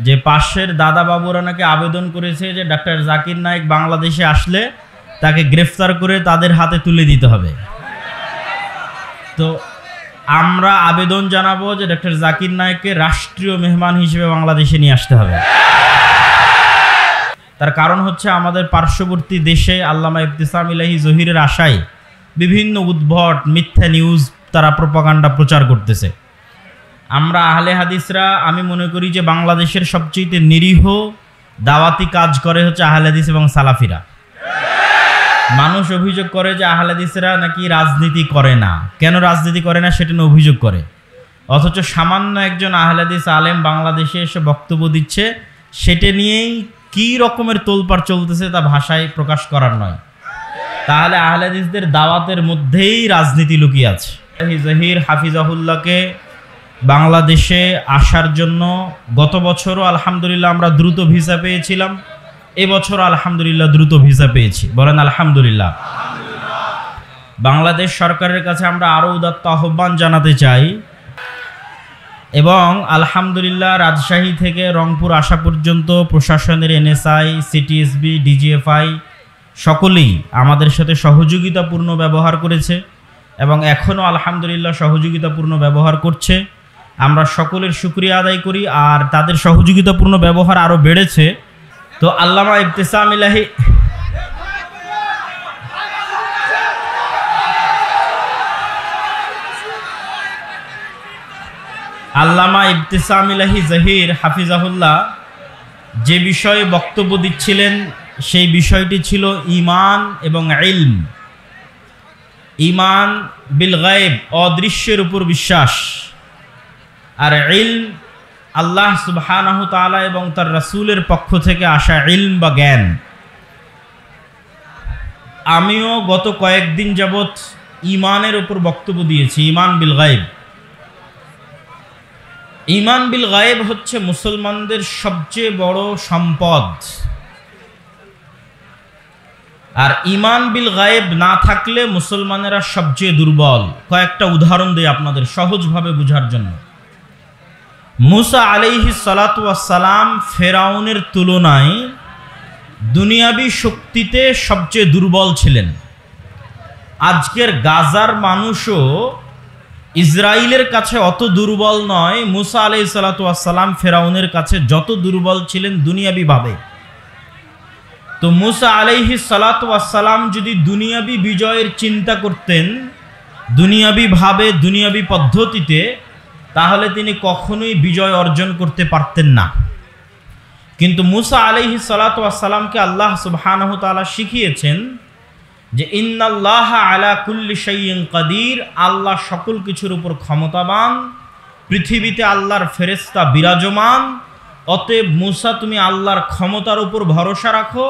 যে পাশের দাদা বাবুরা নাকি আবেদন করেছে যে ডক্টর জাকির নায়েক বাংলাদেশে আসলে তাকে গ্রেফতার করে তাদের হাতে তুলে দিতে হবে। তো আমরা আবেদন জানাবো যে ডক্টর জাকির নায়েককে রাষ্ট্রীয় মেহমান হিসেবে বাংলাদেশে নিয়ে আসতে হবে। তার কারণ হচ্ছে আমাদের পার্শ্ববর্তী দেশে আল্লামা ইবতিসাম ইলাহি জহিরের আশায় বিভিন্ন উদ্ভট মিথ্যা নিউজ তারা প্রপাগান্ডা প্রচার করতেছে। আমরা আহলে হাদিসরা আমি মনে করি যে বাংলাদেশের সবচেয়ে নিরীহ দাওয়াতি কাজ করে হচ্ছে আহলে হাদিস এবং সালাফিরা। মানুষ অভিযোগ করে যে আহলে হাদিসরা নাকি রাজনীতি করে না। কেন রাজনীতি করে না সেটা নিয়ে অভিযোগ করে, অথচ সামান্য একজন আহলে হাদিস আলেম বাংলাদেশে এসে বক্তব্য দিচ্ছে, সেটা নিয়েই কী রকমের তোলপাড় চলতেছে তা ভাষায় প্রকাশ করার নয়। তাহলে আহলে হাদিসদের দাওয়াতের মধ্যেই রাজনীতি লুকিয়ে আছে। জহির হাফিজাহুল্লাহকে বাংলাদেশে আসার জন্য গত বছরও আলহামদুলিল্লাহ আমরা দ্রুত ভিসা পেয়েছিলাম, এবছর আলহামদুলিল্লাহ দ্রুত ভিসা পেয়েছি। বলেন আলহামদুলিল্লাহ। বাংলাদেশ সরকারের কাছে আমরা আরও উদাত্ত আহ্বান জানাতে চাই এবং আলহামদুলিল্লাহ রাজশাহী থেকে রংপুর আসা পর্যন্ত প্রশাসনের এনএসআই, সিটিএসবি, ডিজিএফআই সকলেই আমাদের সাথে সহযোগিতাপূর্ণ ব্যবহার করেছে এবং এখনও আলহামদুলিল্লাহ সহযোগিতাপূর্ণ ব্যবহার করছে। আমরা সকলের শুকরিয়া আদায় করি, আর তাদের সহযোগিতাপূর্ণ ব্যবহার আরও বেড়েছে। তো আল্লামা ইবতিসাম ইলাহি জহির হাফিজাহুল্লাহ যে বিষয়ে বক্তব্য দিচ্ছিলেন সেই বিষয়টি ছিল ঈমান এবং ইলম। ঈমান বিল গায়ব, অদৃশ্যের উপর বিশ্বাস, আর ইলম আল্লাহ সুবহানাহু তাআলা এবং তার রাসূলের পক্ষ থেকে আসা ইলম বা জ্ঞান। আমিও গত কয়েকদিন যাবৎ ঈমানের উপর বক্তব্য দিয়েছি। ঈমান বিল গায়ব। ঈমান বিল গায়ব হচ্ছে মুসলমানদের সবচেয়ে বড় সম্পদ, আর ঈমান বিল গায়ব না থাকলে মুসলমানেরা সবচেয়ে দুর্বল। কয়েকটা উদাহরণ দিই আপনাদের সহজভাবে বোঝার জন্য। মুসা আলাইহিস সালাতু ওয়াস সালাম ফেরাউনের তুলনায় দুনিয়াবি শক্তিতে সবচেয়ে দুর্বল ছিলেন। আজকের গাজার মানুষও ইসরায়েলের কাছে অত দুর্বল নয় মুসা আলাইহিস সালাতু ওয়াস সালাম ফেরাউনের কাছে যত দুর্বল ছিলেন দুনিয়াবিভাবে। তো মুসা আলাইহিস সালাতু ওয়াস সালাম যদি দুনিয়াবি বিজয়ের চিন্তা করতেন দুনিয়াবিভাবে, দুনিয়াবি পদ্ধতিতে, তাহলে তিনি কখনোই বিজয় অর্জন করতে পারতেন না। কিন্তু মুসা আলাইহিস সালাতু ওয়াস সালামকে আল্লাহ সুবহানাহু তাআলা শিখিয়েছেন যে ইন্নাল্লাহা আলা কুল্লি শাইইন কাদির, আল্লাহ সকল কিছুর উপর ক্ষমতাবান, পৃথিবীতে আল্লাহর ফেরেশতা বিরাজমান। অতএব মুসা তুমি আল্লাহর ক্ষমতার উপর ভরসা রাখো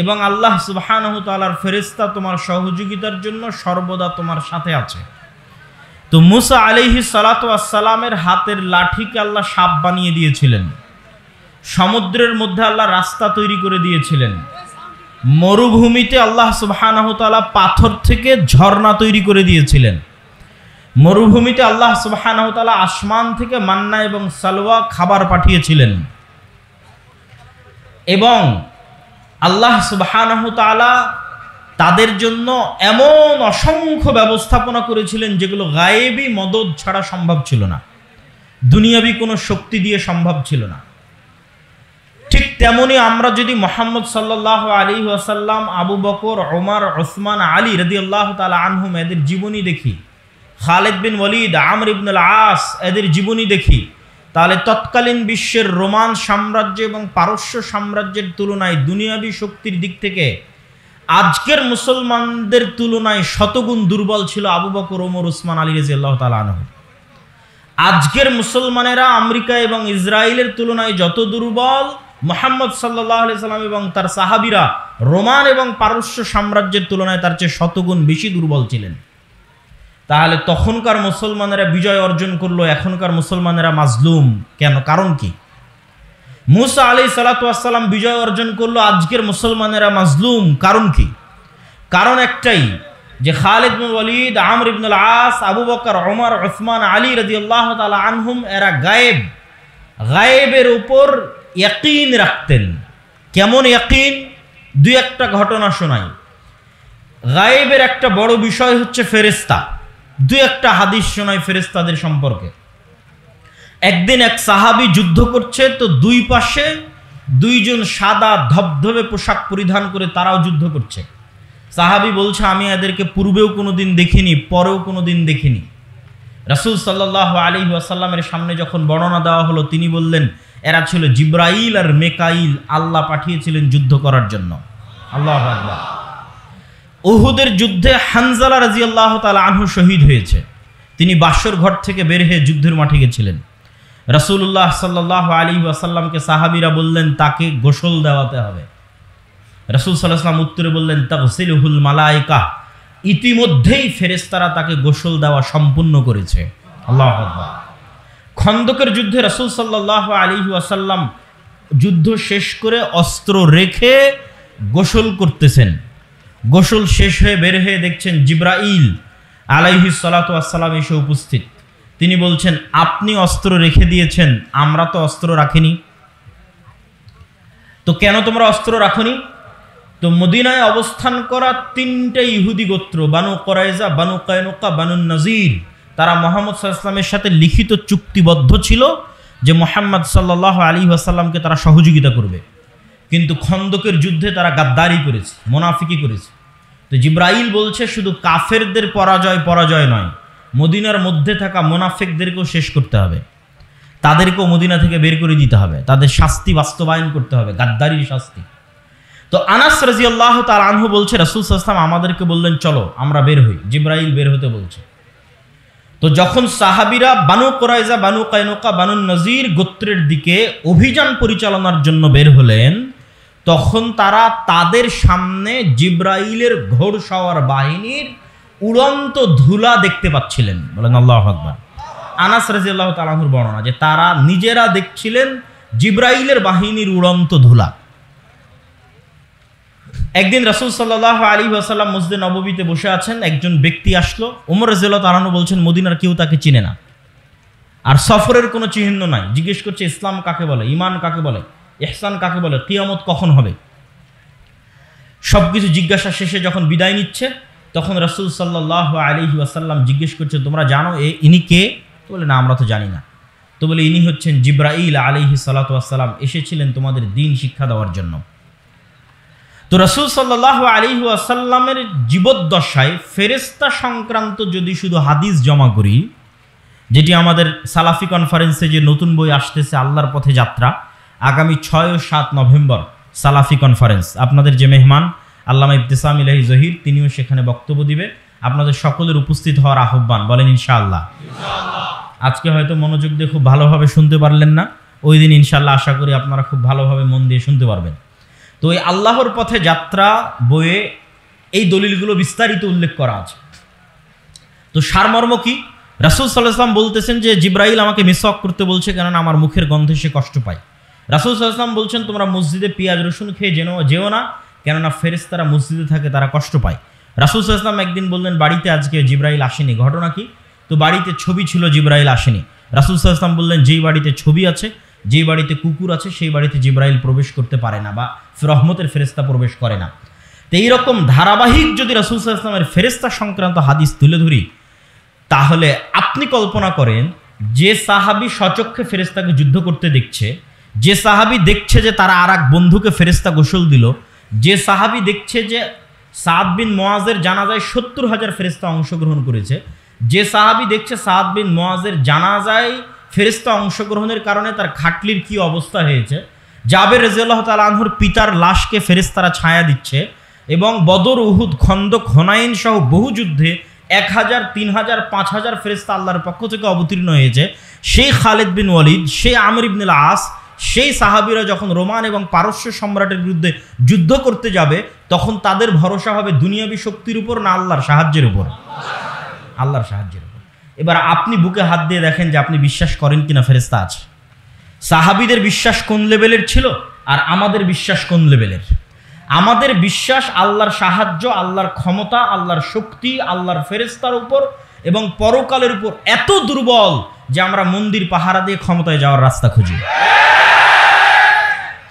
এবং আল্লাহ সুবহানাহু তাআলার ফেরেশতা তোমার সহযোগিতার জন্য সর্বদা তোমার সাথে আছে। তো মুসা আলাইহিস সালাতু ওয়াস সালামের হাতের লাঠিকে আল্লাহ সাপ বানিয়ে দিয়েছিলেন, সমুদ্রের মধ্যে আল্লাহ রাস্তা তৈরি করে দিয়েছিলেন, মরুভূমিতে আল্লাহ সুবহানাহু তাআলা পাথর থেকে ঝর্ণা তৈরি করে দিয়েছিলেন, মরুভূমিতে আল্লাহ সুবহানাহু তাআলা আসমান থেকে মান্না এবং সালওয়া খাবার পাঠিয়েছিলেন এবং আল্লাহ সুবহানাহু তাআলা তাদের জন্য এমন অসংখ্য ব্যবস্থাপনা করেছিলেন যেগুলো গায়েবী মদদ ছাড়া সম্ভব ছিল না, দুনিয়াবি কোনো শক্তি দিয়ে সম্ভব ছিল না। ঠিক তেমনি আমরা যদি মুহাম্মদ সাল্লাল্লাহু আলাইহি ওয়াসাল্লাম, আবু বকর, ওমর, ওসমান, আলী রাদিয়াল্লাহু তাআলা আনহুম এদের জীবনী দেখি, খালিদ বিন ওয়ালিদ, আমর ইবনে আস এদের জীবনী দেখি, তাহলে তৎকালীন বিশ্বের রোমান সাম্রাজ্য এবং পারস্য সাম্রাজ্যের তুলনায় দুনিয়াবি শক্তির দিক থেকে আজকের মুসলমানদের তুলনায় শতগুণ দুর্বল ছিল আবু বকর, ওমর, ওসমান, আলী রাদিয়াল্লাহু তাআলা আনহু। আজকের মুসলমানেরা আমেরিকা এবং ইসরায়েলের তুলনায় যত দুর্বল, মুহাম্মদ সাল্লাল্লাহু আলাইহি সাল্লাম এবং তার সাহাবীরা রোমান এবং পারস্য সাম্রাজ্যের তুলনায় তার চেয়ে শতগুণ বেশি দুর্বল ছিলেন। তাহলে তখনকার মুসলমানেরা বিজয় অর্জন করলো, এখনকার মুসলমানেরা মাজলুম কেন? কারণ কি? মুসা আলাইহিস সালাতু ওয়াস সালাম বিজয় অর্জন করলো, আজকের মুসলমানেরা মাজলুম কারণ কি? কারণ একটাই, যে খালিদ বিন ওয়ালিদ, আমর ইবনে আস, আবু বকর, ওমর, ওসমান, আলী রাদিয়াল্লাহু তাআলা আনহুম এরা গায়েব, গায়েবের উপর ইয়াকিন রাখতেন। কেমন ইয়াকিন? দুই একটা ঘটনা শোনাই। গায়েবের একটা বড় বিষয় হচ্ছে ফেরেশতা। দুই একটা হাদিস শোনাই ফেরেশতাদের সম্পর্কে। একদিন এক সাহাবী যুদ্ধ করছে, তো দুই পাশে দুইজন সাদা ধবধবে পোশাক পরিধান করে তারাও যুদ্ধ করছে। সাহাবী বলছে, আমি এদেরকে পূর্বেও কোনোদিন দেখিনি, পরেও কোনোদিন দেখিনি। রাসূল সাল্লাল্লাহু আলাইহি ওয়াসাল্লামের সামনে যখন বর্ণনা দেওয়া হলো, তিনি বললেন, এরা ছিল জিবরাইল আর মিকাইল, আল্লাহ পাঠিয়েছিলেন যুদ্ধ করার জন্য। আল্লাহু আকবার। উহুদের যুদ্ধে হানজালা রাদিয়াল্লাহু তাআলা আনহু শহীদ হয়েছে। তিনি বাসর ঘর থেকে বের হয়ে যুদ্ধের মাঠে গেছিলেন। রাসূলুল্লাহ সাল্লাল্লাহু আলাইহি ওয়াসাল্লামকে সাহাবীরা বললেন, তাকে গোসল দেওয়াতে হবে। রাসূল সাল্লাল্লাহু আলাইহি ওয়াসাল্লাম উত্তরে বললেন, তাগসিলুহুল মালায়েকা, ইতিমধ্যেই ফেরেশতারা তাকে গোসল দেওয়া সম্পূর্ণ করেছে। আল্লাহু আকবার। খন্দকের যুদ্ধে রাসূল সাল্লাল্লাহু আলাইহি ওয়াসাল্লাম যুদ্ধ শেষ করে অস্ত্র রেখে গোসল করতেছেন। গোসল শেষ হয়ে বের হয়ে দেখছেন জিবরাইল আলাইহিস সালাতু ওয়াস সালাম এসে উপস্থিত। তিনি বলছেন, আপনি অস্ত্র রেখে দিয়েছেন, আমরা তো অস্ত্র রাখিনি। তো কেন তোমরা অস্ত্র রাখনি? তো মদিনায় অবস্থান করা তিনটা ইহুদি গোত্র, বানু কুরাইজা, বানু কায়নুকা, বানু নজির, তারা মুহাম্মদ সাল্লাল্লাহু আলাইহি ওয়াসাল্লামের সাথে লিখিত চুক্তিবদ্ধ ছিল যে মুহাম্মদ সাল্লাল্লাহু আলাইহি ওয়াসাল্লামকে তারা সহযোগিতা করবে। কিন্তু খন্দকের যুদ্ধে তারা গাদ্দারি করেছে, মুনাফিকি করেছে। তো জিবরাইল বলছে, শুধু কাফেরদের পরাজয় নয়, মদিনার মধ্যে থাকা মুনাফিকদেরকেও শেষ করতে হবে, তাদেরকেও মদিনা থেকে বের করে দিতে হবে, তাদের শাস্তি বাস্তবায়ন করতে হবে, গাদ্দারির শাস্তি। তো আনাস রাদিয়াল্লাহু তাআলা আনহু বলছে, রাসূল সাল্লাল্লাহু আলাইহি ওয়াসাল্লাম আমাদেরকে বললেন, চলো আমরা বের হই। জিবরাইল বের হতে বলছে। তো যখন সাহাবীরা বানু কুরাইজা, বানু কায়নুকা, বানু নজির গোত্রের দিকে অভিযান পরিচালনার জন্য বের হলেন, তখন তারা তাদের সামনে জিবরাইলের ঘোড়সওয়ার বাহিনীর উড়ন্ত ধুলা দেখতে পাচ্ছিলেন। বলেন আল্লাহু আকবার। আনাস রাদিয়াল্লাহু তাআলা আনহুর বর্ণনা যে তারা নিজেরা দেখছিলেন জিবরাইলের বাহিনীর উড়ন্ত ধুলা। একদিন রাসূল সাল্লাল্লাহু আলাইহি ওয়াসাল্লাম মসজিদে নববীতে বসে আছেন, একজন ব্যক্তি আসলো। ওমর রাদিয়াল্লাহু তাআলা আনহু বলছেন, মদিনার কেউ তাকে চিনে না, আর সফরের কোনো চিহ্ন নাই। জিজ্ঞেস করছে, ইসলাম কাকে বলে, ঈমান কাকে বলে, ইহসান কাকে বলে, কিয়ামত কখন হবে। সবকিছু জিজ্ঞাসা শেষে যখন বিদায় নিচ্ছে, তখন রাসূল সাল্লাল্লাহু আলাইহি ওয়াসাল্লাম জিজ্ঞেস করছে, তোমরা জানো ইনি কে? তো বলে, না আমরা তো জানি না। তো বলে, ইনি হচ্ছেন জিবরাইল আলাইহিস সালাতু ওয়াস সালাম, এসেছিলেন তোমাদের দ্বীন শিক্ষা দেওয়ার জন্য। তো রাসূল সাল্লাল্লাহু আলাইহি ওয়াসাল্লামের জীবদ্দশায় ফেরেশতা সংক্রান্ত যদি শুধু হাদিস জমা করি, যেটি আমাদের সালাফি কনফারেন্সে যে নতুন বই আসতেছে আল্লাহর পথে যাত্রা, আগামী 6 ও 7 নভেম্বর সালাফি কনফারেন্স, আপনাদের যে মেহমান আল্লামা ইবতিসাম ইলাহি জহির, তিনিও সেখানে বক্তব্য দিবে। আপনাদের সকলের উপস্থিত হওয়ার আহ্বান। বলেন ইনশাআল্লাহ। আজকে হয়তো মনোযোগ দিয়ে খুব ভালোভাবে শুনতে পারলেন না, ওই দিন ইনশাআল্লাহ আশা করি আপনারা খুব ভালোভাবে মন দিয়ে শুনতে পারবেন। তো এই আল্লাহর পথে যাত্রা বইয়ে এই দলিলগুলো বিস্তারিত উল্লেখ করা আছে। তো সারমর্ম কি? রাসূল সাল্লাল্লাহু আলাইহি ওয়াসাল্লাম বলতেছেন যে জিবরাইল আমাকে মিসওয়াক করতে বলছে, কেননা আমার মুখের গন্ধে সে কষ্ট পায়। রাসূল সাল্লাল্লাহু আলাইহি ওয়াসাল্লাম বলছেন, তোমরা মসজিদে পেঁয়াজ রসুন খেয়ে যেও না, কেননা ফেরেশতারা মসজিদে থাকে, তারা কষ্ট পায়। রাসূল সাল্লাল্লাহু আলাইহি ওয়াসাল্লাম একদিন বললেন, বাড়িতে আজকে জিবরাইল আসেনি। ঘটনা কি? তো বাড়িতে ছবি ছিল, জিবরাইল আসেনি। রাসূল সাল্লাল্লাহু আলাইহি ওয়াসাল্লাম বললেন, যেই বাড়িতে ছবি আছে, যেই বাড়িতে কুকুর আছে, সেই বাড়িতে জিবরাইল প্রবেশ করতে পারে না, বা রহমতের ফেরেশতা প্রবেশ করে না। তো এইরকম ধারাবাহিক যদি রাসূল সাল্লাল্লাহু আলাইহি ওয়াসাল্লামের ফেরেশতা সংক্রান্ত হাদিস তুলে ধরি, তাহলে আপনি কল্পনা করেন যে সাহাবী সচক্ষে ফেরেশতাকে যুদ্ধ করতে দেখছে, যে সাহাবী দেখছে যে তারা আর এক বন্ধুকে ফেরেশতা গোসল দিল, যে সাহাবী দেখছে যে সাদ বিন মুআজের জানাজায় ৭০,০০০ ফেরেশতা অংশগ্রহণ করেছে, যে সাহাবী দেখছে সাদ বিন মুআজের জানাজায় ফেরেশতা অংশগ্রহণের কারণে তার খাটলির কি অবস্থা হয়েছে, জাবের রাদিয়াল্লাহু তাআলা আনহুর পিতার লাশকে ফেরেশতারা ছায়া দিচ্ছে, এবং বদর, উহুদ, খন্দক, হুনাইন সহ বহু যুদ্ধে ১,০০০, ৩,০০০, ৫,০০০ ফেরেশতা আল্লাহর পক্ষ থেকে অবতীর্ণ হয়েছে। সেই খালিদ বিন ওয়ালিদ, সেই আমর ইবনুল আস, সেই সাহাবীরা যখন রোমান এবং পারস্য সম্রাটের বিরুদ্ধে যুদ্ধ করতে যাবে, তখন তাদের ভরসা হবে দুনিয়াবী শক্তির উপর না আল্লাহর সাহায্যের উপর? আল্লাহর সাহায্যের উপর। এবার আপনি বুকে হাত দিয়ে দেখেন যে আপনি বিশ্বাস করেন কিনা ফেরেশতা আছে। সাহাবীদের বিশ্বাস কোন লেভেলের ছিল, আর আমাদের বিশ্বাস কোন লেভেলের? আমাদের বিশ্বাস আল্লাহর সাহায্য, আল্লাহর ক্ষমতা, আল্লাহর শক্তি, আল্লাহর ফেরেশতার উপর এবং পরকালের উপর এত দুর্বল যে আমরা মন্দির পাহারা দিয়ে ক্ষমতায় যাওয়ার রাস্তা খুঁজি,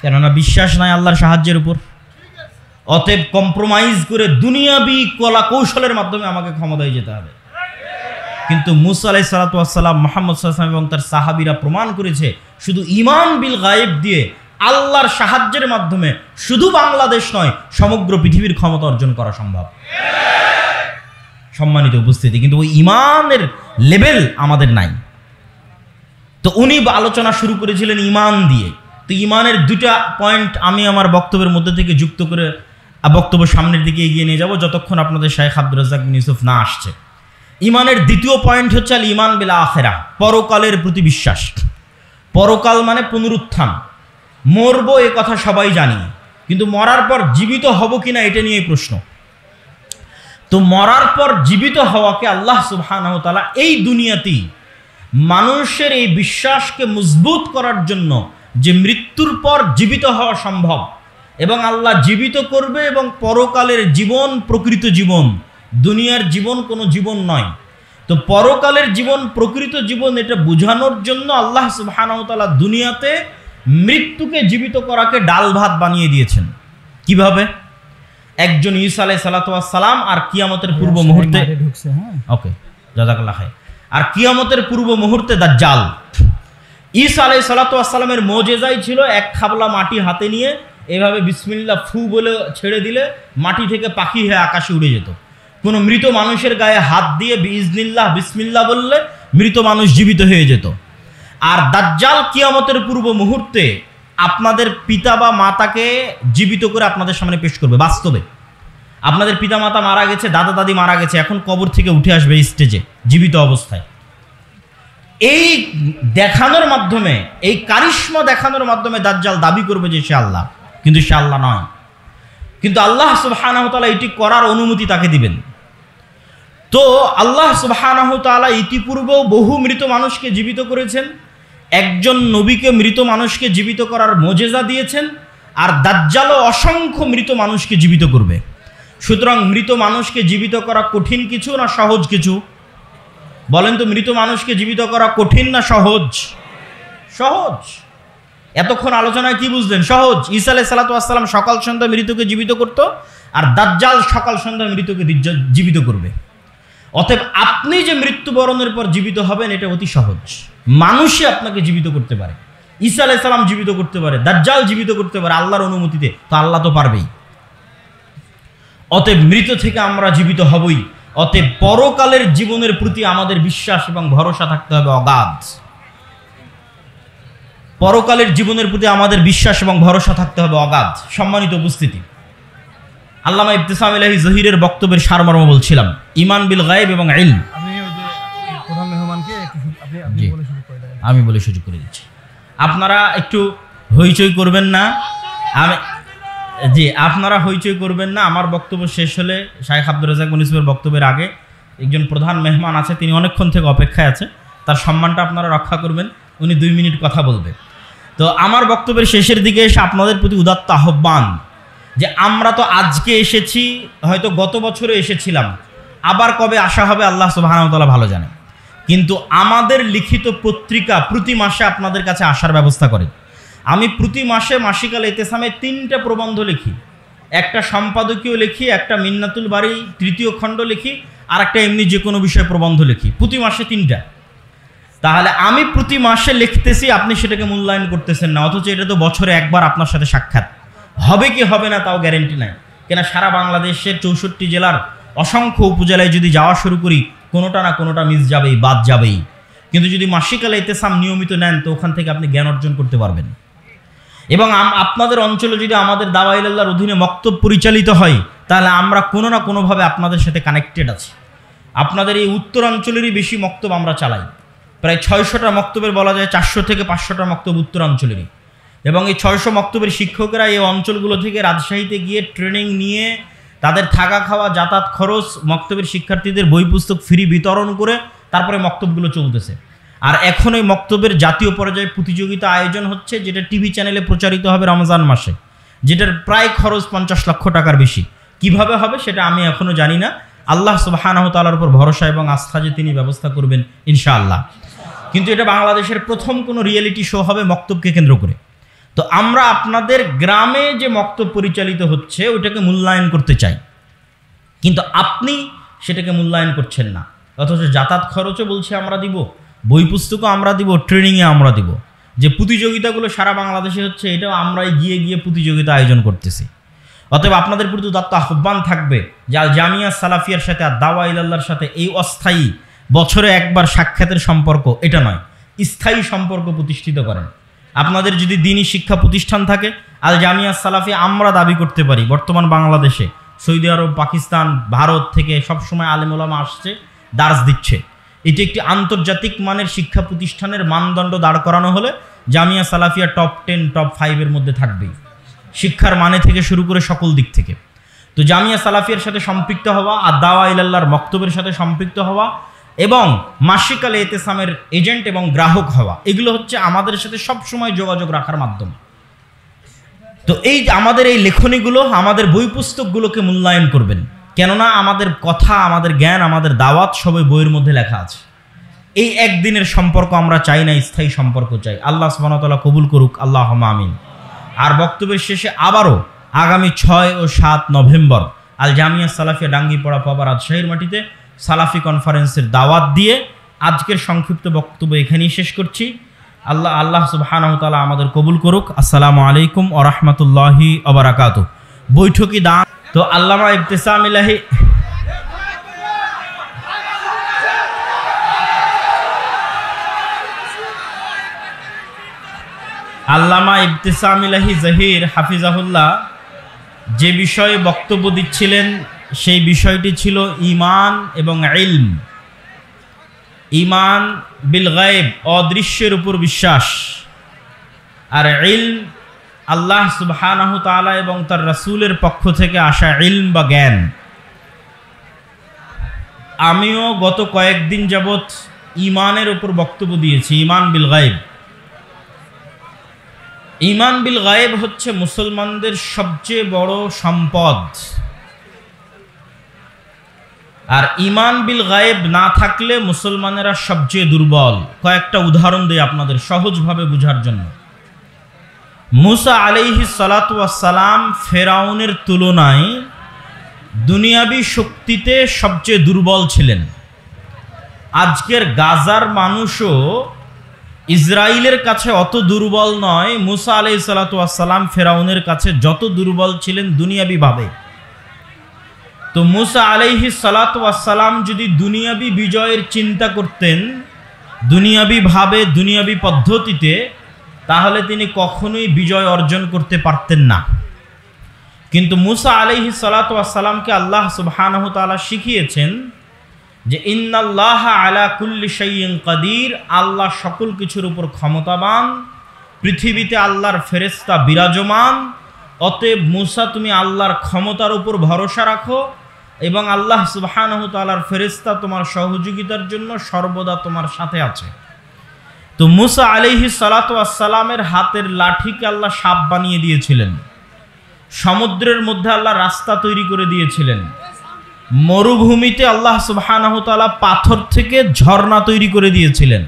কেননা বিশ্বাস নাই আল্লাহর সাহায্যের উপর। অতএব কম্প্রোমাইজ করে দুনিয়াবি কলা কৌশলের মাধ্যমে আমাকে ক্ষমতায় যেতে হবে। কিন্তু মুসা আলাইহিস সালাতু ওয়াস সালাম, মুহাম্মদ সাল্লাল্লাহু আলাইহি ওয়াসাল্লাম এবং তার সাহাবীরা প্রমাণ করেছে শুধু ঈমান বিল গায়েব দিয়ে আল্লাহর সাহায্যের মাধ্যমে শুধু বাংলাদেশ নয় সমগ্র পৃথিবীর ক্ষমতা অর্জন করা সম্ভব। সম্মানিত উপস্থিতি, কিন্তু ওই ঈমানের লেভেল আমাদের নাই। তো উনি আলোচনা শুরু করেছিলেন ঈমান দিয়ে। তো ঈমানের দুটা পয়েন্ট আমি আমার বক্তব্যের মধ্যে থেকে যুক্ত করে বক্তব্য সামনের দিকে এগিয়ে নিয়ে যাব যতক্ষণ আপনাদের শাইখ আব্দুর রাজ্জাক বিন ইউসুফ না আসছে। ঈমানের দ্বিতীয় পয়েন্ট হচ্ছে আল ঈমান বিল আখিরাহ, পরকালের প্রতি বিশ্বাস। পরকাল মানে পুনরুত্থান। মরবো এ কথা সবাই জানি, কিন্তু মরার পর জীবিত হব কিনা এটা নিয়ে প্রশ্ন। তো মরার পর জীবিত হওয়াকে আল্লাহ সুবহানাহু ওয়া তাআলা এই দুনিয়াতেই মানুষের এই বিশ্বাসকে মজবুত করার জন্য যে মৃত্যুর পর জীবিত হওয়া সম্ভব এবং আল্লাহ জীবিত করবে এবং পরকালের জীবন প্রকৃত জীবন, দুনিয়ার জীবন কোনো জীবন নয়। তো পরকালের জীবন প্রকৃত জীবন এটা বোঝানোর জন্য আল্লাহ সুবহানাহু ওয়া তাআলা দুনিয়াতে মৃত্যুকে জীবিত করাকে ডাল ভাত বানিয়ে দিয়েছেন। কিভাবে? একজন ঈসা আলাইহিস সালাতু ওয়াস সালাম আর কিয়ামতের পূর্ব মুহূর্তে ওকে জাযাকাল্লাহ খাইর, আর কিয়ামতের পূর্ব মুহূর্তে দাজ্জাল। ঈসা আলাইহিস সালাতু ওয়াস সালামের মুজিজাই ছিল এক খাবলা মাটি হাতে নিয়ে এভাবে বিসমিল্লাহ ফু বলে ছেড়ে দিলে মাটি থেকে পাখি হয়ে আকাশে উড়ে যেত। কোনো মৃত মানুষের গায়ে হাত দিয়ে বিইজনিল্লাহ বিসমিল্লাহ বললে মৃত মানুষ জীবিত হয়ে যেত। আর দাজ্জাল কিয়ামতের পূর্ব মুহূর্তে আপনাদের পিতা বা মাতাকে জীবিত করে আপনাদের সামনে পেশ করবে। বাস্তবে আপনাদের পিতা মাতা মারা গেছে, দাদা দাদি মারা গেছে, এখন কবর থেকে উঠে আসবে স্টেজে জীবিত অবস্থায়। এই দেখানোর মাধ্যমে, এই কারিশমা দেখানোর মাধ্যমে দাজ্জাল দাবি করবে যে সে আল্লাহ, কিন্তু সে আল্লাহ নয়। কিন্তু আল্লাহ সুবহানাহু ওয়া তাআলা এটি করার অনুমতি তাকে দিবেন। তো আল্লাহ সুবহানাহু ওয়া তাআলা ইতিপূর্বেও বহু মৃত মানুষকে জীবিত করেছেন, একজন নবীকে মৃত মানুষকে জীবিত করার মুজিজা দিয়েছেন, আর দাজ্জালও অসংখ্য মৃত মানুষকে জীবিত করবে। সুতরাং মৃত মানুষকে জীবিত করা কঠিন কিছু না সহজ কিছু? বলেন তো, মৃত মানুষকে জীবিত করা কঠিন না সহজ? সহজ। এতক্ষণ আলোচনায় কি বুঝলেন? সহজ। ঈসা আলাইহিস সালাতু ওয়াস সালাম সকাল সন্ধ্যা মৃতকে জীবিত করত, আর দাজ্জাল সকাল সন্ধ্যা মৃতকে জীবিত করবে। অতএব আপনি যে মৃত্যুবরণের পর জীবিত হবেন এটা অতি সহজ। মানুষই আপনাকে জীবিত করতে পারে, ঈসা আলাইহিস সালাম জীবিত করতে পারে, দাজ্জাল জীবিত করতে পারে আল্লাহর অনুমতিতে। তো আল্লাহ তো পারবেই। অতএব মৃত থেকে আমরা জীবিত হবই। অতএব পরকালের জীবনের প্রতি আমাদের বিশ্বাস এবং ভরসা থাকতে হবে অগাধ। পরকালের জীবনের প্রতি আমাদের বিশ্বাস এবং ভরসা থাকতে হবে অগাধ। সম্মানিত উপস্থিতি, আল্লামা ইবতিসাম ইলাহি জহিরের বক্তব্যের সারমর্ম বলছিলাম, ঈমান বিল গায়ব এবং ইলম। আমি বলে সুযোগ করে দিচ্ছি, আপনারা একটু হইচই করবেন না। আপনারা হইচই করবেন না। আমার বক্তব্য শেষ হলে শাইখ আব্দুর রাজ্জাক বিন ইউসুফের বক্তব্যের আগে একজন প্রধান মেহমান আছে, তিনি অনেকক্ষণ থেকে অপেক্ষায় আছে, তার সম্মানটা আপনারা রক্ষা করবেন। উনি 2 মিনিট কথা বলবে। তো আমার বক্তব্যের শেষের দিকে এসে আপনাদের প্রতি উদাত্ত আহ্বান যে আমরা তো আজকে এসেছি, হয়তো গত বছরে এসেছিলাম, আবার কবে আসা হবে আল্লাহ সুবহানাহু ওয়া তাআলা ভালো জানে। কিন্তু আমাদের লিখিত পত্রিকা প্রতি মাসে আপনাদের কাছে আসার ব্যবস্থা করে। আমি প্রতি মাসে মাসিকাল ইতিসামে 3টা প্রবন্ধ লিখি, একটা সম্পাদকীয় লিখি, একটা মিন্নাতুল বাড়ি 3য় খণ্ড লিখি, আর একটা এমনি যে কোনো বিষয়ে প্রবন্ধ লিখি, প্রতি মাসে 3টা। তাহলে আমি প্রতি মাসে লিখতেছি, আপনি সেটাকে মূল্যায়ন করতেছেন না, অথচ এটা তো বছরে একবার আপনার সাথে সাক্ষাৎ হবে কি হবে না তাও গ্যারেন্টি নাই। কেন সারা বাংলাদেশের 64 জেলার অসংখ্য উপজেলায় যদি যাওয়া শুরু করি, কোনোটা না কোনোটা মিস যাবেই, বাদ যাবেই। কিন্তু যদি মাসিকাল ইতিসাম নিয়মিত নেন তো ওখান থেকে আপনি জ্ঞান অর্জন করতে পারবেন। এবং আপনাদের অঞ্চলে যদি আমাদের দাওয়া ইলাল্লাহর অধীনে মক্তব পরিচালিত হয়, তাহলে আমরা কোনো না কোনোভাবে আপনাদের সাথে কানেক্টেড আছি। আপনাদের এই উত্তরাঞ্চলেরই বেশি মক্তব আমরা চালাই, প্রায় 600টা মক্তবের বলা যায় 400 থেকে 500টা মক্তব উত্তরাঞ্চলেরই। এবং এই 600 মক্তবের শিক্ষকরা এই অঞ্চলগুলো থেকে রাজশাহীতে গিয়ে ট্রেনিং নিয়ে তাদের থাকা খাওয়া যাতায়াত খরচ, মক্তবের শিক্ষার্থীদের বই পুস্তক ফ্রি বিতরণ করে তারপরে মক্তবগুলো চলতেছে। আর এখন এই মক্তবের জাতীয় পর্যায়ে প্রতিযোগিতা আয়োজন হচ্ছে, যেটা টিভি চ্যানেলে প্রচারিত হবে রমজান মাসে, যেটার প্রায় খরচ 50 লক্ষ টাকার বেশি। কিভাবে হবে সেটা আমি এখনও জানি না। আল্লাহ সুবহানাহু ওয়া তাআলার উপর ভরসা এবং আস্থা যে তিনি ব্যবস্থা করবেন ইনশাআল্লাহ। কিন্তু এটা বাংলাদেশের প্রথম কোনো রিয়েলিটি শো হবে মক্তবকে কেন্দ্র করে। তো আমরা আপনাদের গ্রামে যে মক্তব পরিচালিত হচ্ছে ওটাকে মূল্যায়ন করতে চাই, কিন্তু আপনি সেটাকে মূল্যায়ন করছেন না। অথচ যাতায়াত খরচও বলছে আমরা দিব, বই পুস্তকও আমরা দিব, ট্রেনিংয়ে আমরা দিব। যে প্রতিযোগিতাগুলো সারা বাংলাদেশে হচ্ছে এটাও আমরাই গিয়ে গিয়ে প্রতিযোগিতা আয়োজন করতেছি। অতএব আপনাদের প্রতি দত্ত আহ্বান থাকবে যে আল জামিয়া সালাফিয়ার সাথে আর দাওয়া ইলাল্লাহর সাথে এই অস্থায়ী বছরে একবার সাক্ষাতের সম্পর্ক এটা নয়, স্থায়ী সম্পর্ক প্রতিষ্ঠিত করেন। আপনাদের যদি দ্বীনি শিক্ষা প্রতিষ্ঠান থাকে, আল জামিয়া সালাফি আমরা দাবি করতে পারি বর্তমান বাংলাদেশে সৌদি আরব, পাকিস্তান, ভারত থেকে সবসময় আলেম ওলামা আসছে, দার্স দিচ্ছে। এটি একটি আন্তর্জাতিক মানের শিক্ষা প্রতিষ্ঠানের মানদণ্ড দাঁড় করানো হলে জামিয়া সালাফিয়া টপ 10 টপ 5-এর মধ্যে থাকবেই, শিক্ষার মানে থেকে শুরু করে সকল দিক থেকে। তো জামিয়া সালাফিয়ার সাথে সম্পৃক্ত হওয়া আর দাওয়া ইলাল্লাহর মক্তবের সাথে সম্পৃক্ত হওয়া এবং মাসিক আল এতেসামের এজেন্ট এবং গ্রাহক হওয়া, এগুলো হচ্ছে আমাদের সাথে সবসময় যোগাযোগ রাখার মাধ্যম। তো এই আমাদের এই লেখনীগুলো, আমাদের বই পুস্তকগুলোকে মূল্যায়ন করবেন, কেননা আমাদের কথা, আমাদের জ্ঞান, আমাদের দাওয়াত সবই বইয়ের মধ্যে লেখা আছে। এই একদিনের সম্পর্ক আমরা চাই না, স্থায়ী সম্পর্ক চাই। আল্লাহ সুবহানাহু ওয়া তাআলা কবুল করুক, আল্লাহুম্মা আমিন। আর বক্তব্যের শেষে আবারও আগামী 6 ও 7 নভেম্বর আল জামিয়া সালাফিয়া ডাঙ্গিপাড়া পাবা রাজশাহীর মাটিতে সালাফি কনফারেন্সের দাওয়াত দিয়ে আজকের সংক্ষিপ্ত বক্তব্য এখানেই শেষ করছি। আল্লাহ সুবহানাহু ওয়া তাআলা আমাদের কবুল করুক। আসসালামু আলাইকুম ওয়া রাহমাতুল্লাহি ওয়া বারাকাতুহু। বৈঠকি দান তো আল্লামা ইবতিসাম ইলাহি আল্লামা ইবতিসাম ইলাহি জহির হাফিজাহুল্লাহ যে বিষয়ে বক্তব্য দিচ্ছিলেন সেই বিষয়টি ছিল ঈমান এবং ইলম। ঈমান বিল গায়ব, অদৃশ্যের উপর বিশ্বাস, আর ইলম আল্লাহ সুবহানাহু তাআলা এবং তার রাসূলের পক্ষ থেকে আসা ইলম বা জ্ঞান। আমিও গত কয়েকদিন যাবৎ ঈমানের উপর বক্তব্য দিয়েছি, ঈমান বিল গায়ব। ঈমান বিল গায়ব হচ্ছে মুসলমানদের সবচেয়ে বড় সম্পদ। আর ঈমান বিল গায়ব না থাকলে মুসলমানেরা সবচেয়ে দুর্বল। কয়েকটা উদাহরণ দেই আপনাদের সহজভাবে বোঝার জন্য। মুসা আলাইহিস সালাতু ওয়াস সালাম ফেরাউনের তুলনায় দুনিয়াবি শক্তিতে সবচেয়ে দুর্বল ছিলেন। আজকের গাজার মানুষও ইসরায়েলের কাছে অত দুর্বল নয় মুসা আলাইহিস সালাতু ওয়াস সালাম ফেরাউনের কাছে যত দুর্বল ছিলেন দুনিয়াবিভাবে। তো মুসা আলাইহিস সালাতু ওয়াস সালাম যদি দুনিয়াবি বিজয়ের চিন্তা করতেন দুনিয়াবিভাবে, দুনিয়াবি পদ্ধতিতে, তাহলে তিনি কখনোই বিজয় অর্জন করতে পারতেন না। কিন্তু মুসা আলাইহিস সালাতু ওয়াস সালামকে আল্লাহ সুবহানাহু তাআলা শিখিয়েছেন যে ইন্নাল্লাহা আলা কুল্লি শাইইন কাদির, আল্লাহ সকল কিছুর উপর ক্ষমতাবান, পৃথিবীতে আল্লাহর ফেরেশতা বিরাজমান। অতএব মুসা তুমি আল্লাহর ক্ষমতার উপর ভরসা রাখো এবং আল্লাহ সুবহানাহু তাআলার ফেরেশতা তোমার সহযোগিতার জন্য সর্বদা তোমার সাথে আছে। তো মুসা আলাইহিস সালাতু ওয়াস সালামের হাতের লাঠিকে আল্লাহ সাপ বানিয়ে দিয়েছিলেন, সমুদ্রের মধ্যে আল্লাহ রাস্তা তৈরি করে দিয়েছিলেন, মরুভূমিতে আল্লাহ সুবহানাহু তাআলা পাথর থেকে ঝর্ণা তৈরি করে দিয়েছিলেন,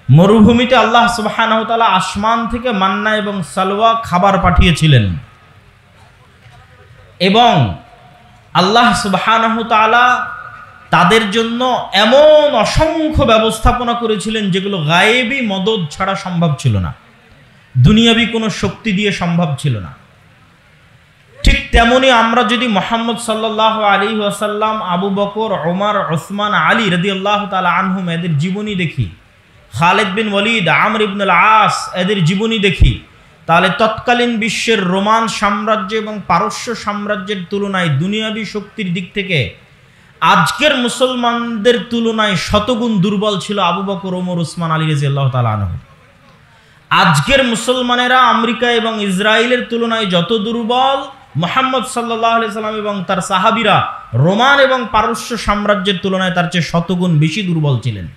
মরুভূমিতে আল্লাহ সুবহানাহু তাআলা আসমান থেকে মান্না এবং সালওয়া খাবার পাঠিয়েছিলেন, এবং আল্লাহ সুবহানাহু তাআলা তাদের জন্য এমন অসংখ্য ব্যবস্থাপনা করেছিলেন যেগুলো গায়েবী মদদ ছাড়া সম্ভব ছিল না, দুনিয়াবি কোনো শক্তি দিয়ে সম্ভব ছিল না। ঠিক তেমনি আমরা যদি মুহাম্মদ সাল্লাল্লাহু আলাইহি ওয়াসাল্লাম, আবু বকর, ওমর, ওসমান, আলী রাদিয়াল্লাহু তাআলা আনহুম এদের জীবনী দেখি, খালিদ বিন ওয়ালিদ, আমর ইবনুল আস এদের জীবনী দেখি, তাহলে তৎকালীন বিশ্বের রোমান সাম্রাজ্য এবং পারস্য সাম্রাজ্যের তুলনায় দুনিয়াবি শক্তির দিক থেকে আজকের মুসলমানদের তুলনায় শতগুণ দুর্বল ছিল আবু বকর, ওমর, ওসমান, আলী রাদিয়াল্লাহু তাআলা আনহু। আজকের মুসলমানেরা আমেরিকা এবং ইসরায়েলের তুলনায় যত দুর্বল, মুহাম্মদ সাল্লাল্লাহু আলাইহি সাল্লাম এবং তার সাহাবীরা রোমান এবং পারস্য সাম্রাজ্যের তুলনায় তার চেয়ে শতগুণ বেশি দুর্বল ছিলেন।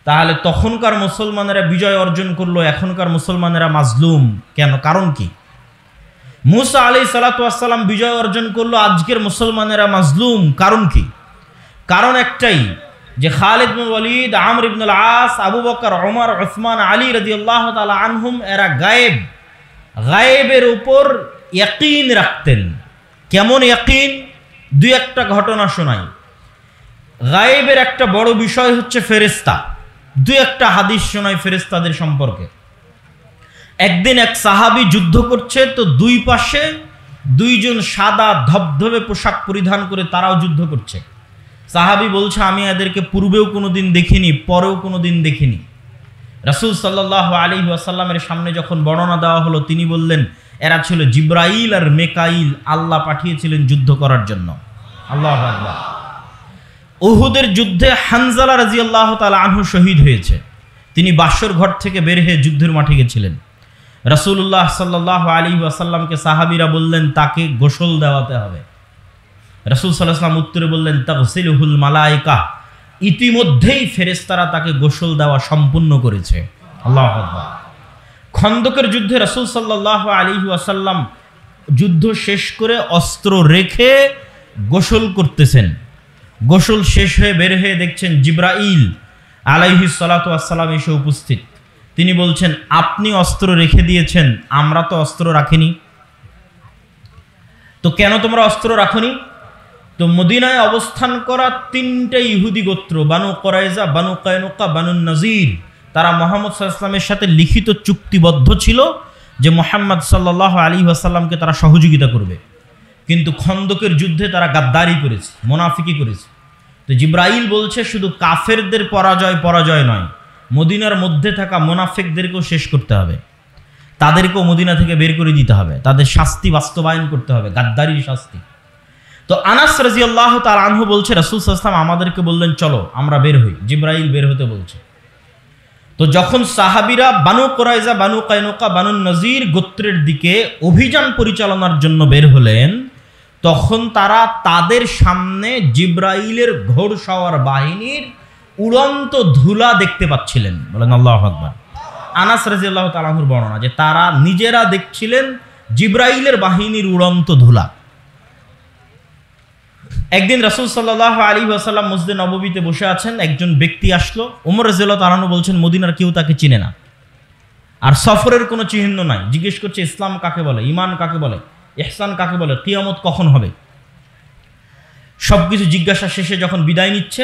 তাহলে তখনকার মুসলমানেরা বিজয় অর্জন করলো, এখনকার মুসলমানেরা মাজলুম কেন? কারণ কি? মুসা আলাইহিস সালাতু ওয়াস সালাম বিজয় অর্জন করলো, আজকের মুসলমানেরা মাজলুম। কারণ কি? কারণ একটাই, যে খালিদ বিন ওয়ালিদ, আমর ইবনুল আস, আবু বকর, ওমর, উসমান, আলী রাদিয়াল্লাহু তাআলা আনহুম এরা গায়েবের উপর ইয়াকিন রাখতেন। কেমন ইয়াকিন? দুই একটা ঘটনা শোনাই। গায়েবের একটা বড় বিষয় হচ্ছে ফেরেশতা। দুই একটা হাদিস শোনাই ফেরেশতাদের সম্পর্কে। একদিন এক সাহাবী যুদ্ধ করছে, তো দুই পাশে দুইজন সাদা ধবধবে পোশাক পরিধান করে তারাও যুদ্ধ করছে। সাহাবী বলছে, আমি এদেরকে পূর্বেও কোনোদিন দেখিনি, পরেও কোনোদিন দেখিনি। রাসূল সাল্লাল্লাহু আলাইহি ওয়াসাল্লামের সামনে যখন বর্ণনা দেওয়া হলো, তিনি বললেন, এরা ছিল জিবরাইল আর মেকাইল, আল্লাহ পাঠিয়েছিলেন যুদ্ধ করার জন্য। আল্লাহু আকবার। উহুদের যুদ্ধে হানজালা রাদিয়াল্লাহু তাআলা আনহু শহীদ হয়েছে। তিনি বাসর ঘর থেকে বের হয়ে যুদ্ধের মাঠে গেছিলেন। রাসূলুল্লাহ সাল্লাল্লাহু আলাইহি ওয়াসাল্লামকে সাহাবীরা বললেন, তাকে গোসল দেওয়াতে হবে। রাসূল সাল্লাল্লাহু আলাইহি ওয়াসাল্লাম উত্তরে বললেন, তাগসিলুহুল মালায়েকা, ইতিমধ্যেই ফেরেশতারা তাকে গোসল দেওয়া সম্পূর্ণ করেছে। আল্লাহু আকবার। খন্দকের যুদ্ধে রাসূল সাল্লাল্লাহু আলাইহি ওয়াসাল্লাম যুদ্ধ শেষ করে অস্ত্র রেখে গোসল করতেছেন। গোসল শেষ হয়ে বের হয়ে দেখছেন জিবরাইল আলাইহিস সালাতু ওয়াস সালাম এসে উপস্থিত। তিনি বলছেন, আপনি অস্ত্র রেখে দিয়েছেন, আমরা তো অস্ত্র রাখিনি। তো কেন তোমরা অস্ত্র রাখনি? তো মদিনায় অবস্থান করা তিনটা ইহুদি গোত্র, বানু কুরাইজা, বানু কায়নুকা, বানু নজির, তারা মুহাম্মদ সাল্লাল্লাহু আলাইহি ওয়াসাল্লামের সাথে লিখিত চুক্তিবদ্ধ ছিল যে মুহাম্মদ সাল্লাল্লাহু আলাইহি ওয়াসাল্লামকে তারা সহযোগিতা করবে। কিন্তু খন্দকের যুদ্ধে তারা গাদ্দারি করেছে, মুনাফিকি করেছে। তো জিবরাইল বলছে, শুধু কাফেরদের পরাজয় নয়, মদিনার মধ্যে থাকা মুনাফিকদেরকেও শেষ করতে হবে, তাদেরকেও মদিনা থেকে বের করে দিতে হবে, তাদের শাস্তি বাস্তবায়ন করতে হবে, গাদ্দারির শাস্তি। তো আনাস রাদিয়াল্লাহু তাআলা আনহু বলছে, রাসূল সাল্লাল্লাহু আলাইহি ওয়াসাল্লাম আমাদেরকে বললেন, চলো আমরা বের হই। জিবরাইল বের হতে বলছে। তো যখন সাহাবীরা বানু কুরাইজা, বানু কায়নুকা, বানু নজির গোত্রের দিকে অভিযান পরিচালনার জন্য বের হলেন, তখন তারা তাদের সামনে জিবরাইলের ঘোড়সওয়ার বাহিনীর উড়ন্ত ধুলা দেখতে পাচ্ছিলেন। বলেন আল্লাহু আকবার। আনাস রাদিয়াল্লাহু তাআলা আনহুর বর্ণনা, যে তারা নিজেরা দেখছিলেন জিবরাইলের বাহিনীর উড়ন্ত ধুলা। একদিন রাসূল সাল্লাল্লাহু আলাইহি ওয়াসাল্লাম মসজিদে নববীতে বসে আছেন, একজন ব্যক্তি আসলো। ওমর রাদিয়াল্লাহু তাআলা আনহু বলছেন, মদিনার কেউ তাকে চিনে না, আর সফরের কোনো চিহ্ন নাই। জিজ্ঞেস করছে, ইসলাম কাকে বলে, ঈমান কাকে বলে, ইহসান কাকে বলে, কিয়ামত কখন হবে। সবকিছু জিজ্ঞাসা শেষে যখন বিদায় নিচ্ছে,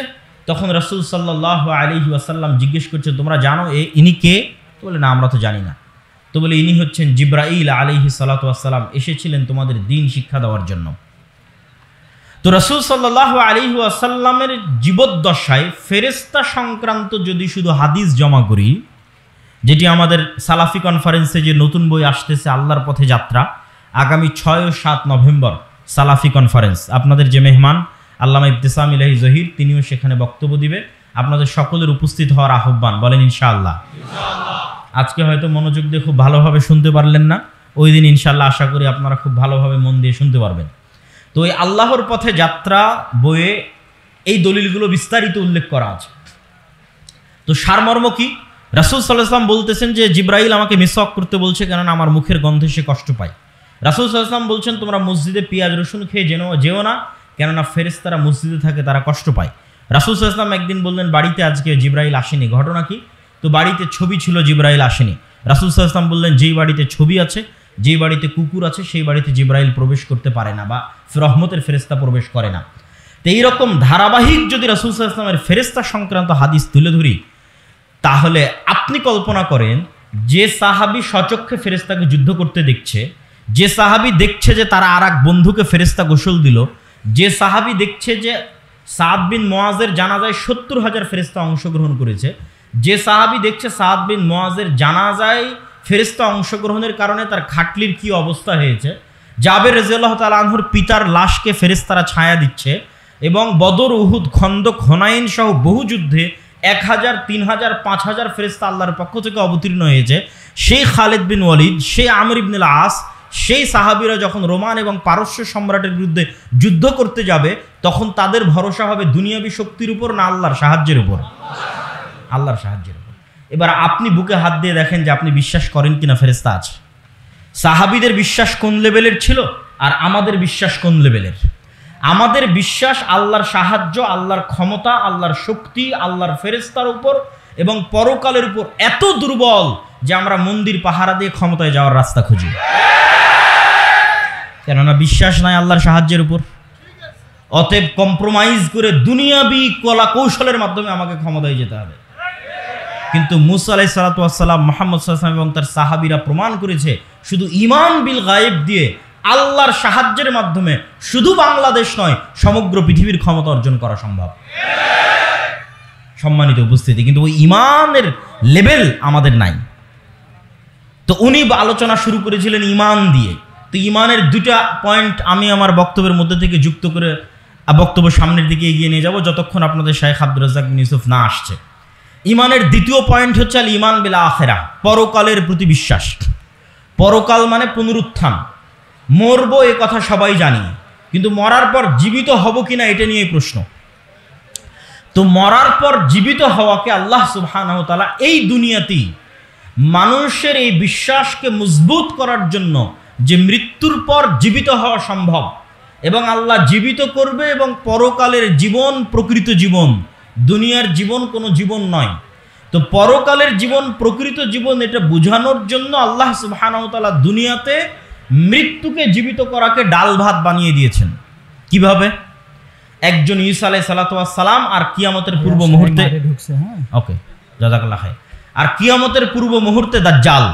তখন রাসূল সাল্লাল্লাহু আলাইহি ওয়াসাল্লাম জিজ্ঞেস করছে, তোমরা জানো ইনি কে? তো বলে, না আমরা তো জানি না। তো বলে, ইনি হচ্ছেন জিবরাইল আলাইহিস সালাতু ওয়াস সালাম, এসেছিলেন তোমাদের দ্বীন শিক্ষা দেওয়ার জন্য। তো রাসূল সাল্লাল্লাহু আলাইহি ওয়াসাল্লামের জীবদ্দশায় ফেরেশতা সংক্রান্ত যদি শুধু হাদিস জমা করি, যেটি আমাদের সালাফি কনফারেন্সে যে নতুন বই আসতেছে আল্লাহর পথে যাত্রা, আগামী 6 ও 7 নভেম্বর সালাফি কনফারেন্স, আপনাদের যে মেহমান আল্লামা ইবতিসাম ইলাহি জহির, তিনিও সেখানে বক্তব্য দিবে। আপনাদের সকলের উপস্থিত হওয়ার আহ্বান। বলেন ইনশাআল্লাহ। আজকে হয়তো মনোযোগ দিয়ে খুব ভালোভাবে শুনতে পারলেন না, ওই দিন ইনশাআল্লাহ আশা করি আপনারা খুব ভালোভাবে মন দিয়ে শুনতে পারবেন। তো এই আল্লাহর পথে যাত্রা বইয়ে এই দলিলগুলো বিস্তারিত উল্লেখ করা আছে। তো সারমর্ম কি? রাসূল সাল্লাল্লাহু আলাইহি ওয়াসাল্লাম বলতেছেন যে জিবরাইল আমাকে মিসওয়াক করতে বলছে, কেননা আমার মুখের গন্ধে সে কষ্ট পায়। রাসূল সাল্লাল্লাহু আলাইহি ওয়াসাল্লাম বলছেন, তোমরা মসজিদে পেঁয়াজ রসুন খেয়ে যেও না, কেননা ফেরেশতারা মসজিদে থাকে, তারা কষ্ট পায়। রাসূল সাল্লাল্লাহু আলাইহি ওয়াসাল্লাম একদিন বললেন, বাড়িতে আজকে জিবরাইল আসেনি। ঘটনা কি? তো বাড়িতে ছবি ছিল, জিবরাইল আসেনি। রাসূল সাল্লাল্লাহু আলাইহি ওয়াসাল্লাম বললেন, যেই বাড়িতে ছবি আছে, যেই বাড়িতে কুকুর আছে, সেই বাড়িতে জিবরাইল প্রবেশ করতে পারে না, বা রহমতের ফেরেশতা প্রবেশ করে না। তো এইরকম ধারাবাহিক যদি রাসূল সাল্লাল্লাহু আলাইহি ওয়াসাল্লামের ফেরেশতা সংক্রান্ত হাদিস তুলে ধরি, তাহলে আপনি কল্পনা করেন, যে সাহাবী সচক্ষে ফেরেশতাকে যুদ্ধ করতে দেখছে, যে সাহাবী দেখছে যে তারা আর এক বন্ধুকে ফেরেশতা গোসল দিল, যে সাহাবী দেখছে যে সাদ বিন মুআজের জানাজায় ৭০,০০০ ফেরেশতা অংশগ্রহণ করেছে, যে সাহাবী দেখছে সাদ বিন মুআজের জানাজায় ফেরেশতা অংশগ্রহণের কারণে তার খাটলির কি অবস্থা হয়েছে, জাবের রাদিয়াল্লাহু তাআলা আনহুর পিতার লাশকে ফেরেশতারা ছায়া দিচ্ছে, এবং বদর, উহুদ, খন্দক, হুনাইন সহ বহু যুদ্ধে ১,০০০, ৩,০০০, ৫,০০০ ফেরেশতা আল্লাহর পক্ষ থেকে অবতীর্ণ হয়েছে, সেই খালিদ বিন ওয়ালিদ, সেই আমর ইবনুল আস, সেই সাহাবীরা যখন রোমান এবং পারস্য সম্রাটের বিরুদ্ধে যুদ্ধ করতে যাবে, তখন তাদের ভরসা হবে দুনিয়াবী শক্তির উপর না আল্লাহর সাহায্যের উপর? আল্লাহর সাহায্যের উপর। এবার আপনি বুকে হাত দিয়ে দেখেন যে আপনি বিশ্বাস করেন কিনা ফেরেশতা আছে। সাহাবীদের বিশ্বাস কোন লেভেলের ছিল আর আমাদের বিশ্বাস কোন লেভেলের? আমাদের বিশ্বাস আল্লাহর সাহায্য, আল্লাহর ক্ষমতা, আল্লাহর শক্তি, আল্লাহর ফেরেশতার উপর এবং পরকালের উপর এত দুর্বল যে আমরা মন্দির পাহারা দিয়ে ক্ষমতায় যাওয়ার রাস্তা খুঁজি, কেননা বিশ্বাস নাই আল্লাহর সাহায্যের উপর। অতএব কম্প্রোমাইজ করে দুনিয়াবি কলা কৌশলের মাধ্যমে আমাকে ক্ষমতায় যেতে হবে। কিন্তু মুসা আলাইহিস সালাতু ওয়াস সালাম, মুহাম্মদ সাল্লাল্লাহু আলাইহি ওয়াসাল্লাম এবং তার সাহাবীরা প্রমাণ করেছে শুধু ঈমান বিল গায়েব দিয়ে আল্লাহর সাহায্যের মাধ্যমে শুধু বাংলাদেশ নয় সমগ্র পৃথিবীর ক্ষমতা অর্জন করা সম্ভব। সম্মানিত উপস্থিতি, কিন্তু ওই ঈমানের লেভেল আমাদের নাই। তো উনি আলোচনা শুরু করেছিলেন ঈমান দিয়ে। তো ঈমানের দুটা পয়েন্ট আমি আমার বক্তব্যের মধ্যে থেকে যুক্ত করে বক্তব্য সামনের দিকে এগিয়ে নিয়ে যাব যতক্ষণ আপনাদের শাইখ আব্দুর রাজ্জাক বিন ইউসুফ না আসছে। ঈমানের দ্বিতীয় পয়েন্ট হচ্ছে আল ঈমান বিল আখিরাহ, পরকালের প্রতি বিশ্বাস। পরকাল মানে পুনরুত্থান। মরবো এ কথা সবাই জানি, কিন্তু মরার পর জীবিত হব কিনা এটা নিয়ে প্রশ্ন। তো মরার পর জীবিত হওয়াকে আল্লাহ সুবহানাহু ওয়া তাআলা এই দুনিয়াতেই মানুষের এই বিশ্বাসকে মজবুত করার জন্য যে মৃত্যুর পর জীবিত হওয়া সম্ভব এবং আল্লাহ জীবিত করবে এবং পরকালের জীবন প্রকৃত জীবন, দুনিয়ার জীবন কোনো জীবন নয়। তো পরকালের জীবন প্রকৃত জীবন এটা বোঝানোর জন্য আল্লাহ সুবহানাহু ওয়া তাআলা দুনিয়াতে মৃত্যুকে জীবিত করাকে ডাল ভাত বানিয়ে দিয়েছেন। কিভাবে? একজন ঈসা আলাইহিস সালাতু ওয়াস সালাম আর কিয়ামতের পূর্ব মুহূর্তে, ওকে জাযাকাল্লাহ খাইর, আর কিয়ামতের পূর্ব মুহূর্তে দাজ্জাল।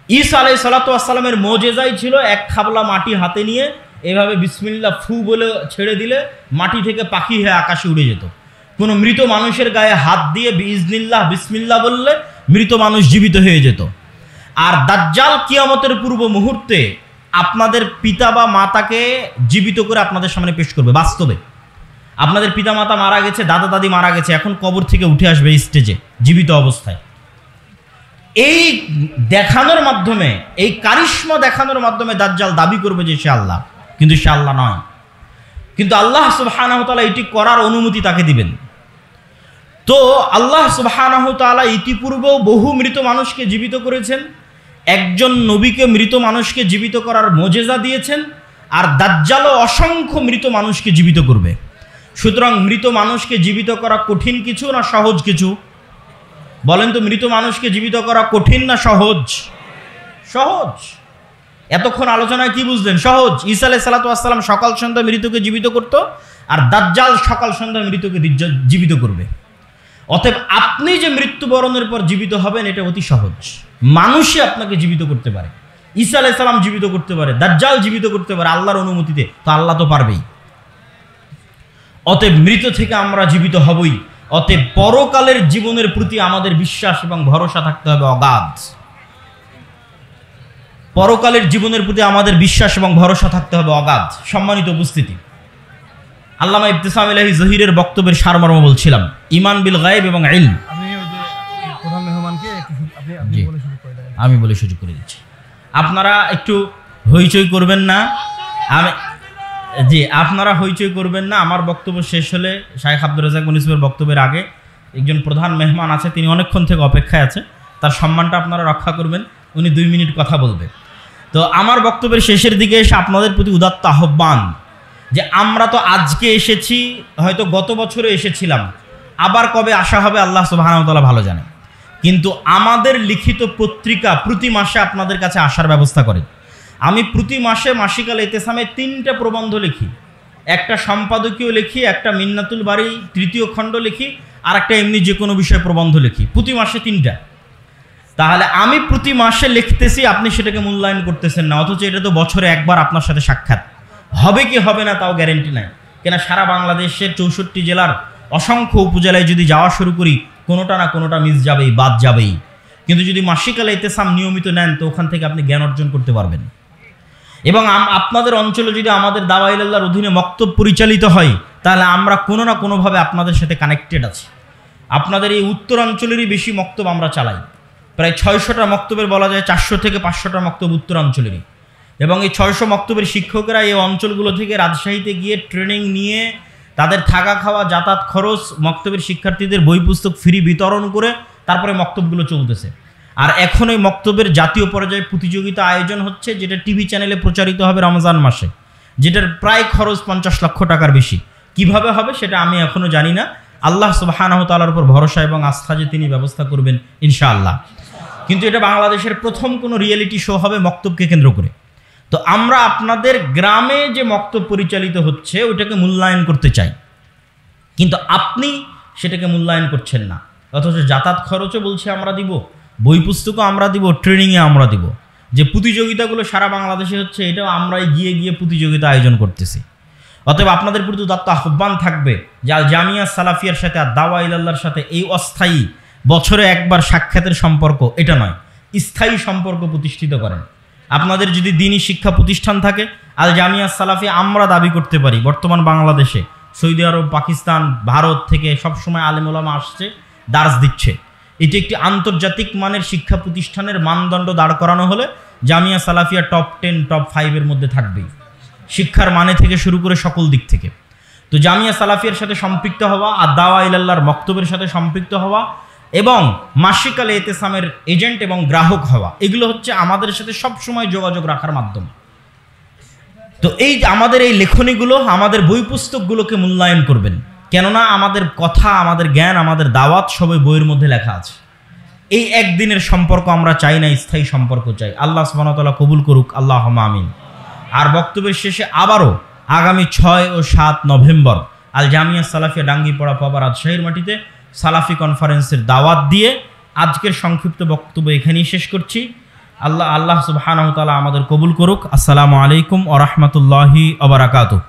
ঈসা আলাইহিস সালাতু ওয়াস সালামের মুজিজাই ছিল এক খাবলা মাটি হাতে নিয়ে এভাবে বিসমিল্লাহ ফু বলে ছেড়ে দিলে মাটি থেকে পাখি হয়ে আকাশে উড়ে যেত। কোনো মৃত মানুষের গায়ে হাত দিয়ে বিইজনিল্লাহ বিসমিল্লাহ বললে মৃত মানুষ জীবিত হয়ে যেত। আর দাজ্জাল কিয়ামতের পূর্ব মুহূর্তে আপনাদের পিতা বা মাতাকে জীবিত করে আপনাদের সামনে পেশ করবে। বাস্তবে আপনাদের পিতা মাতা মারা গেছে, দাদা দাদি মারা গেছে, এখন কবর থেকে উঠে আসবে স্টেজে জীবিত অবস্থায়। এই দেখানোর মাধ্যমে, এই কারিশমা দেখানোর মাধ্যমে দাজ্জাল দাবি করবে যে সে আল্লাহ, কিন্তু সে আল্লাহ নয়। কিন্তু আল্লাহ সুবহানাহু ওয়া তাআলা এটি করার অনুমতি তাকে দিবেন। তো আল্লাহ সুবহানাহু ওয়া তাআলা ইতিপূর্বেও বহু মৃত মানুষকে জীবিত করেছেন, একজন নবীকে মৃত মানুষকে জীবিত করার মুজিজা দিয়েছেন, আর দাজ্জালও অসংখ্য মৃত মানুষকে জীবিত করবে। সুতরাং মৃত মানুষকে জীবিত করা কঠিন কিছু না সহজ কিছু? বলেন তো, মৃত মানুষকে জীবিত করা কঠিন না সহজ? সহজ। এতক্ষণ আলোচনায় কি বুঝলেন? সহজ। ঈসা আলাইহিস সালাতু ওয়াস সালাম সকাল সন্ধ্যা মৃতকে জীবিত করত, আর দাজ্জাল সকাল সন্ধ্যা মৃতকে জীবিত করবে। অতএব আপনি যে মৃত্যুবরণের পর জীবিত হবেন এটা অতি সহজ। মানুষই আপনাকে জীবিত করতে পারে, ঈসা আলাইহিস সালাম জীবিত করতে পারে, দাজ্জাল জীবিত করতে পারে আল্লাহর অনুমতিতে। তো আল্লাহ তো পারবেই। অতএব মৃত থেকে আমরা জীবিত হবই। অতএব পরকালের জীবনের প্রতি আমাদের বিশ্বাস এবং ভরসা থাকতে হবে অগাধ। পরকালের জীবনের প্রতি আমাদের বিশ্বাস এবং ভরসা থাকতে হবে অগাধ। সম্মানিত উপস্থিতি, আল্লামা ইবতিসাম ইলাহি জহিরের বক্তব্যের সারমর্ম বলছিলাম, ঈমান বিল গায়ব এবং ইলম। আমি বলে সুযোগ করে দিচ্ছি, আপনারা একটু হইচই করবেন না। আপনারা হইচই করবেন না। আমার বক্তব্য শেষ হলে শাইখ আব্দুর রাজ্জাক বিন ইউসুফের বক্তব্যের আগে একজন প্রধান মেহমান আছে, তিনি অনেকক্ষণ থেকে অপেক্ষায় আছে, তার সম্মানটা আপনারা রক্ষা করবেন। উনি 2 মিনিট কথা বলবে। তো আমার বক্তব্যের শেষের দিকে এসে আপনাদের প্রতি উদাত্ত আহ্বান যে আমরা তো আজকে এসেছি, হয়তো গত বছরে এসেছিলাম, আবার কবে আসা হবে আল্লাহ সুবহানাহু ওয়া তাআলা ভালো জানে। কিন্তু আমাদের লিখিত পত্রিকা প্রতি মাসে আপনাদের কাছে আসার ব্যবস্থা করে। আমি প্রতি মাসে মাসিকাল ইতিসামে 3টা প্রবন্ধ লিখি, একটা সম্পাদকীয় লিখি, একটা মিন্নাতুল বাড়ি 3য় খণ্ড লিখি, আর একটা এমনি যে কোনো বিষয়ে প্রবন্ধ লিখি, প্রতি মাসে 3টা। তাহলে আমি প্রতি মাসে লিখতেছি, আপনি সেটাকে মূল্যায়ন করতেছেন না, অথচ এটা তো বছরে একবার আপনার সাথে সাক্ষাৎ হবে কি হবে না তাও গ্যারেন্টি নাই। কেন সারা বাংলাদেশের 64 জেলার অসংখ্য উপজেলায় যদি যাওয়া শুরু করি, কোনোটা না কোনোটা মিস যাবেই, বাদ যাবেই। কিন্তু যদি মাসিকাল ইতিসাম নিয়মিত নেন তো ওখান থেকে আপনি জ্ঞান অর্জন করতে পারবেন। এবং আপনাদের অঞ্চলে যদি আমাদের দাওয়া ইলাল্লাহর অধীনে মক্তব পরিচালিত হয়, তাহলে আমরা কোনো না কোনোভাবে আপনাদের সাথে কানেক্টেড আছি। আপনাদের এই উত্তরাঞ্চলেরই বেশি মক্তব আমরা চালাই, প্রায় 600টা মক্তবের বলা যায় 400 থেকে 500টা মক্তব উত্তরাঞ্চলেরই। এবং এই 600 মক্তবের শিক্ষকেরা এই অঞ্চলগুলো থেকে রাজশাহীতে গিয়ে ট্রেনিং নিয়ে তাদের থাকা খাওয়া যাতায়াত খরচ, মক্তবের শিক্ষার্থীদের বই পুস্তক ফ্রি বিতরণ করে তারপরে মক্তবগুলো চলতেছে। আর এখন ওই মক্তবের জাতীয় পর্যায়ে প্রতিযোগিতা আয়োজন হচ্ছে, যেটা টিভি চ্যানেলে প্রচারিত হবে রমজান মাসে, যেটার প্রায় খরচ 50 লক্ষ টাকার বেশি। কিভাবে হবে সেটা আমি এখনও জানি না। আল্লাহ সুবহানাহু ওয়া তাআলার উপর ভরসা এবং আস্থা যে তিনি ব্যবস্থা করবেন ইনশাআল্লাহ। কিন্তু এটা বাংলাদেশের প্রথম কোনো রিয়েলিটি শো হবে মক্তবকে কেন্দ্র করে। তো আমরা আপনাদের গ্রামে যে মক্তব পরিচালিত হচ্ছে ওইটাকে মূল্যায়ন করতে চাই, কিন্তু আপনি সেটাকে মূল্যায়ন করছেন না। অথচ যাতায়াত খরচও বলছে আমরা দিব, বই পুস্তকও আমরা দিব, ট্রেনিংয়ে আমরা দিব। যে প্রতিযোগিতাগুলো সারা বাংলাদেশে হচ্ছে এটাও আমরাই গিয়ে গিয়ে প্রতিযোগিতা আয়োজন করতেছি। অতএব আপনাদের প্রতি দত্ত আহ্বান থাকবে যে আল জামিয়া সালাফিয়ার সাথে আর দাওয়া ইলাল্লাহর সাথে এই অস্থায়ী বছরে একবার সাক্ষাতের সম্পর্ক এটা নয়, স্থায়ী সম্পর্ক প্রতিষ্ঠিত করেন। আপনাদের যদি দ্বীনি শিক্ষা প্রতিষ্ঠান থাকে, আল জামিয়া সালাফিয়া আমরা দাবি করতে পারি বর্তমান বাংলাদেশে সৌদি আরব, পাকিস্তান, ভারত থেকে সবসময় আলেম ওলামা আসছে, দার্স দিচ্ছে। এটি একটি আন্তর্জাতিক মানের শিক্ষা প্রতিষ্ঠানের মানদণ্ড দাঁড় করানো হলে জামিয়া সালাফিয়া টপ 10 টপ 5 মধ্যে থাকবেই, শিক্ষার মানে থেকে শুরু করে সকল দিক থেকে। তো জামিয়া সালাফিয়ার সাথে সম্পৃক্ত হওয়া আর দাওয়া ইলাল্লাহর মক্তবের সাথে সম্পৃক্ত হওয়া এবং মাসিক আল এতেসামের এজেন্ট এবং গ্রাহক হওয়া, এগুলো হচ্ছে আমাদের সাথে সবসময় যোগাযোগ রাখার মাধ্যম। তো এই আমাদের এই লেখনীগুলো, আমাদের বই পুস্তকগুলোকে মূল্যায়ন করবেন, কেননা আমাদের কথা, আমাদের জ্ঞান, আমাদের দাওয়াত সবই বইয়ের মধ্যে লেখা আছে। এই একদিনের সম্পর্ক আমরা চাই না, স্থায়ী সম্পর্ক চাই। আল্লাহ সুবহানাহু ওয়া তাআলা কবুল করুক, আল্লাহুম্মা আমিন। আর বক্তব্যের শেষে আবারও আগামী 6 ও 7 নভেম্বর আল জামিয়া সালাফিয়া ডাঙ্গিপাড়া পাবা রাজশাহীর মাটিতে সালাফি কনফারেন্সের দাওয়াত দিয়ে আজকের সংক্ষিপ্ত বক্তব্য এখানেই শেষ করছি। আল্লাহ সুবহানাহু ওয়া তাআলা আমাদের কবুল করুক। আসসালামু আলাইকুম ওয়া রাহমাতুল্লাহি ওয়া বারাকাতুহু।